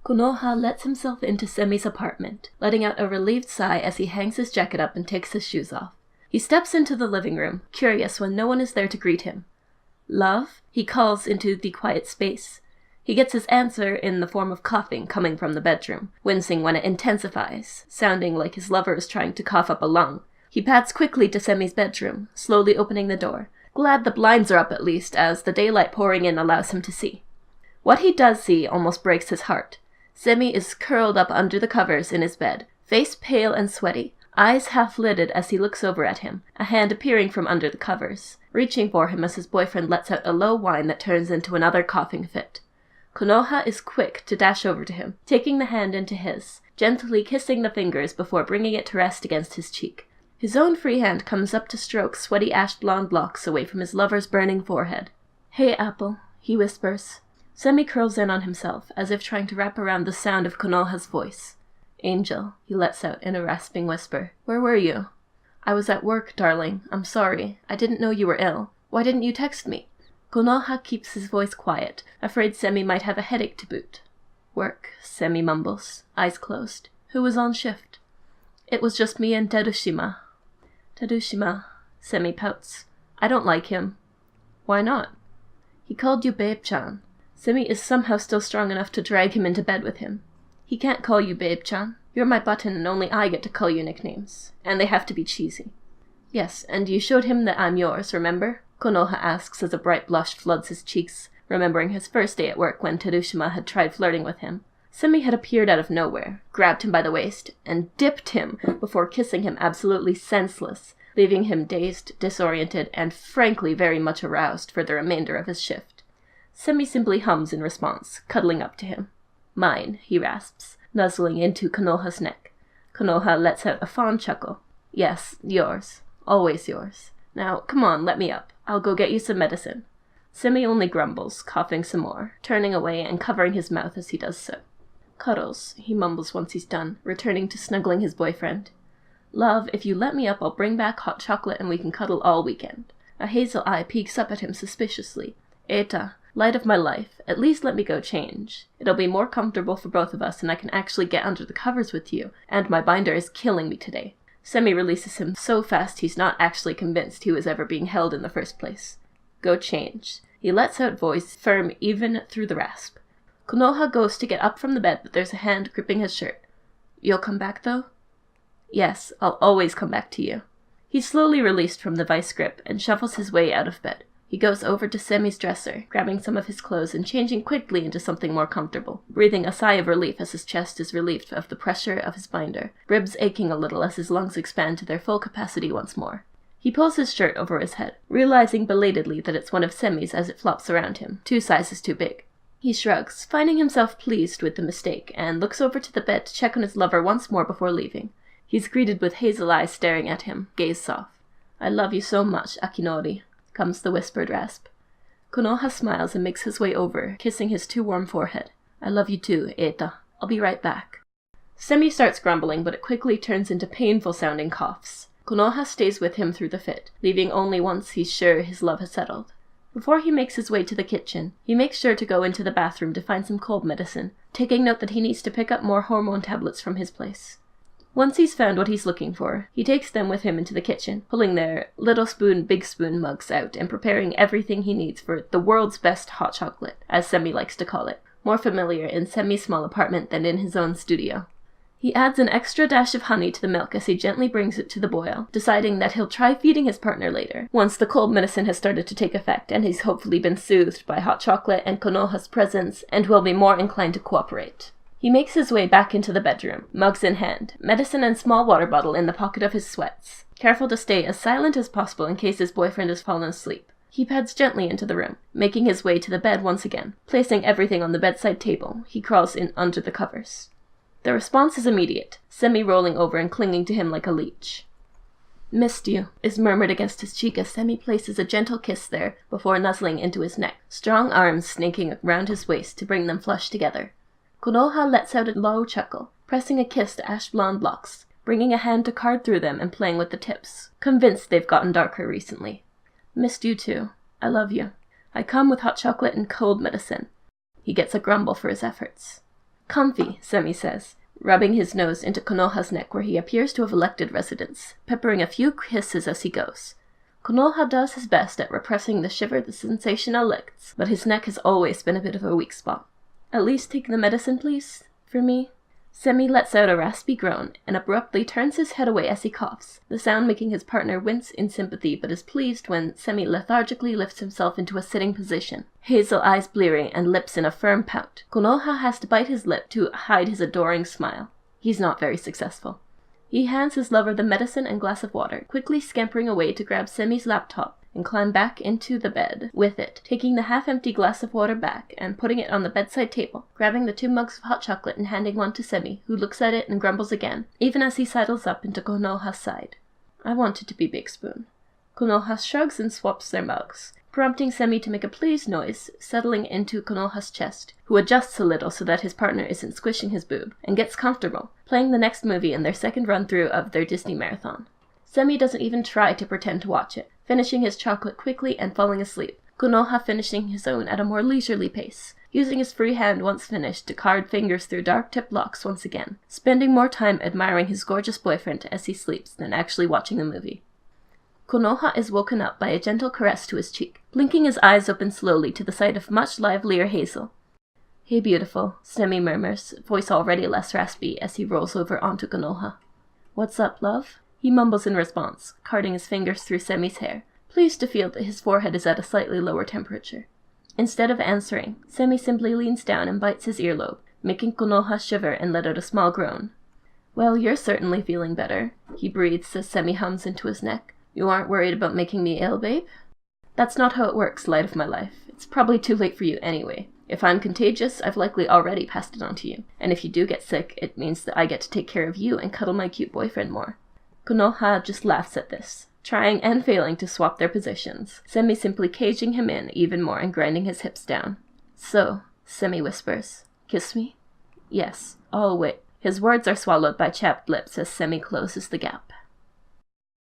Konoha lets himself into Semi's apartment, letting out a relieved sigh as he hangs his jacket up and takes his shoes off. He steps into the living room, curious when no one is there to greet him. "Love?" he calls into the quiet space. He gets his answer in the form of coughing coming from the bedroom, wincing when it intensifies, sounding like his lover is trying to cough up a lung. He pads quickly to Semi's bedroom, slowly opening the door, glad the blinds are up at least, as the daylight pouring in allows him to see. What he does see almost breaks his heart. Semi is curled up under the covers in his bed, face pale and sweaty, eyes half-lidded as he looks over at him, a hand appearing from under the covers, reaching for him as his boyfriend lets out a low whine that turns into another coughing fit. Konoha is quick to dash over to him, taking the hand into his, gently kissing the fingers before bringing it to rest against his cheek. His own free hand comes up to stroke sweaty ash-blonde locks away from his lover's burning forehead. "Hey, Apple," he whispers. Semi curls in on himself, as if trying to wrap around the sound of Konoha's voice. "Angel," he lets out in a rasping whisper. "Where were you?" "I was at work, darling. I'm sorry. I didn't know you were ill. Why didn't you text me?" Konoha keeps his voice quiet, afraid Semi might have a headache to boot. "Work," Semi mumbles, eyes closed. "Who was on shift?" "It was just me and Terushima." "Terushima," Semi pouts. "I don't like him." "Why not?" "He called you Babe-chan." Semi is somehow still strong enough to drag him into bed with him. "He can't call you Babe-chan. You're my button and only I get to call you nicknames. And they have to be cheesy." "Yes, and you showed him that I'm yours, remember?" Konoha asks as a bright blush floods his cheeks, remembering his first day at work when Terushima had tried flirting with him. Semi had appeared out of nowhere, grabbed him by the waist, and dipped him before kissing him absolutely senseless, leaving him dazed, disoriented, and frankly very much aroused for the remainder of his shift. Semi simply hums in response, cuddling up to him. "Mine," he rasps, nuzzling into Konoha's neck. Konoha lets out a fond chuckle. "Yes, yours. Always yours. Now, come on, let me up. I'll go get you some medicine." Semi only grumbles, coughing some more, turning away and covering his mouth as he does so. "Cuddles," he mumbles once he's done, returning to snuggling his boyfriend. "Love, if you let me up, I'll bring back hot chocolate and we can cuddle all weekend." A hazel eye peeks up at him suspiciously. "Eta, light of my life, at least let me go change. It'll be more comfortable for both of us and I can actually get under the covers with you, and my binder is killing me today." Semi releases him so fast he's not actually convinced he was ever being held in the first place. "Go change." He lets out voice, firm even through the rasp. Konoha goes to get up from the bed, but there's a hand gripping his shirt. "You'll come back, though?" "Yes, I'll always come back to you." He's slowly released from the vice grip and shuffles his way out of bed. He goes over to Semi's dresser, grabbing some of his clothes and changing quickly into something more comfortable, breathing a sigh of relief as his chest is relieved of the pressure of his binder, ribs aching a little as his lungs expand to their full capacity once more. He pulls his shirt over his head, realizing belatedly that it's one of Semi's as it flops around him, 2 sizes too big. He shrugs, finding himself pleased with the mistake, and looks over to the bed to check on his lover once more before leaving. He's greeted with hazel eyes staring at him, gaze soft. "I love you so much, Akinori," comes the whispered rasp. Konoha smiles and makes his way over, kissing his too warm forehead. "I love you too, Eta. I'll be right back." Semi starts grumbling, but it quickly turns into painful-sounding coughs. Konoha stays with him through the fit, leaving only once he's sure his love has settled. Before he makes his way to the kitchen, he makes sure to go into the bathroom to find some cold medicine, taking note that he needs to pick up more hormone tablets from his place. Once he's found what he's looking for, he takes them with him into the kitchen, pulling their little spoon, big spoon mugs out and preparing everything he needs for the world's best hot chocolate, as Semi likes to call it, more familiar in Semi's small apartment than in his own studio. He adds an extra dash of honey to the milk as he gently brings it to the boil, deciding that he'll try feeding his partner later, once the cold medicine has started to take effect and he's hopefully been soothed by hot chocolate and Konoha's presence and will be more inclined to cooperate. He makes his way back into the bedroom, mugs in hand, medicine and small water bottle in the pocket of his sweats, careful to stay as silent as possible in case his boyfriend has fallen asleep. He pads gently into the room, making his way to the bed once again. Placing everything on the bedside table, he crawls in under the covers. The response is immediate, Semi rolling over and clinging to him like a leech. "Missed you," is murmured against his cheek as Semi places a gentle kiss there before nuzzling into his neck, strong arms snaking around his waist to bring them flush together. Konoha lets out a low chuckle, pressing a kiss to ash-blonde locks, bringing a hand to card through them and playing with the tips, convinced they've gotten darker recently. "Missed you too. I love you. I come with hot chocolate and cold medicine." He gets a grumble for his efforts. Comfy, Semi says, rubbing his nose into Konoha's neck where he appears to have elected residence, peppering a few kisses as he goes. Konoha does his best at repressing the shiver the sensation elicits, but his neck has always been a bit of a weak spot. At least take the medicine, please, for me. Semi lets out a raspy groan and abruptly turns his head away as he coughs, the sound making his partner wince in sympathy but is pleased when Semi lethargically lifts himself into a sitting position, hazel eyes blearing and lips in a firm pout. Konoha has to bite his lip to hide his adoring smile. He's not very successful. He hands his lover the medicine and glass of water, quickly scampering away to grab Semi's laptop and climb back into the bed with it, taking the half-empty glass of water back and putting it on the bedside table, grabbing the 2 mugs of hot chocolate and handing one to Semi, who looks at it and grumbles again, even as he sidles up into Konoha's side. I want it to be Big Spoon. Konoha shrugs and swaps their mugs, prompting Semi to make a pleased noise, settling into Konoha's chest, who adjusts a little so that his partner isn't squishing his boob, and gets comfortable, playing the next movie in their second run-through of their Disney marathon. Semi doesn't even try to pretend to watch it, finishing his chocolate quickly and falling asleep, Konoha finishing his own at a more leisurely pace, using his free hand once finished to card fingers through dark-tipped locks once again, spending more time admiring his gorgeous boyfriend as he sleeps than actually watching the movie. Konoha is woken up by a gentle caress to his cheek, blinking his eyes open slowly to the sight of much livelier Hazel. Hey beautiful, Semi murmurs, voice already less raspy as he rolls over onto Konoha. What's up, love? He mumbles in response, carding his fingers through Semi's hair, pleased to feel that his forehead is at a slightly lower temperature. Instead of answering, Semi simply leans down and bites his earlobe, making Konoha shiver and let out a small groan. Well, you're certainly feeling better, he breathes as Semi hums into his neck. You aren't worried about making me ill, babe? That's not how it works, light of my life. It's probably too late for you anyway. If I'm contagious, I've likely already passed it on to you. And if you do get sick, it means that I get to take care of you and cuddle my cute boyfriend more. Konoha just laughs at this, trying and failing to swap their positions, Semi simply caging him in even more and grinding his hips down. So, Semi whispers, kiss me? Yes, I'll wait. His words are swallowed by chapped lips as Semi closes the gap.